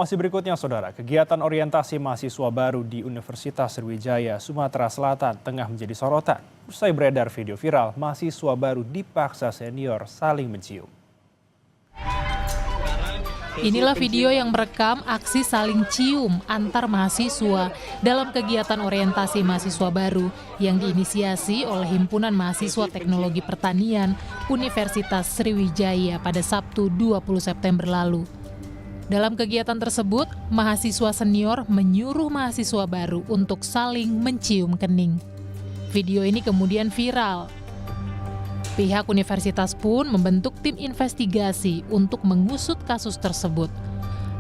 Masih berikutnya, Saudara, kegiatan orientasi mahasiswa baru di Universitas Sriwijaya, Sumatera Selatan tengah menjadi sorotan. Usai beredar video viral, mahasiswa baru dipaksa senior saling mencium. Inilah video yang merekam aksi saling cium antar mahasiswa dalam kegiatan orientasi mahasiswa baru yang diinisiasi oleh Himpunan Mahasiswa Teknologi Pertanian Universitas Sriwijaya pada Sabtu 20 September lalu. Dalam kegiatan tersebut, mahasiswa senior menyuruh mahasiswa baru untuk saling mencium kening. Video ini kemudian viral. Pihak universitas pun membentuk tim investigasi untuk mengusut kasus tersebut.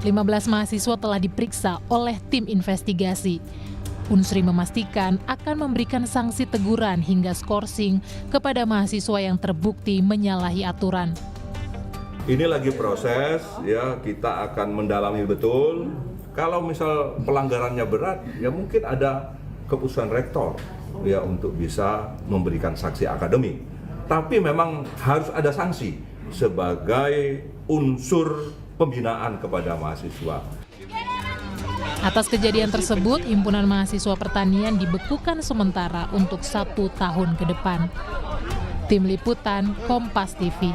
15 mahasiswa telah diperiksa oleh tim investigasi. Unsri memastikan akan memberikan sanksi teguran hingga skorsing kepada mahasiswa yang terbukti menyalahi aturan. Ini lagi proses, ya, kita akan mendalami betul. Kalau misal pelanggarannya berat, ya mungkin ada keputusan rektor ya untuk bisa memberikan sanksi akademik. Tapi memang harus ada sanksi sebagai unsur pembinaan kepada mahasiswa. Atas kejadian tersebut, Himpunan Mahasiswa Pertanian dibekukan sementara untuk 1 tahun ke depan. Tim Liputan, Kompas TV.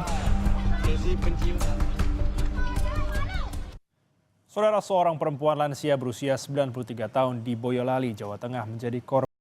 Saudara, seorang perempuan lansia berusia 93 tahun di Boyolali, Jawa Tengah menjadi korban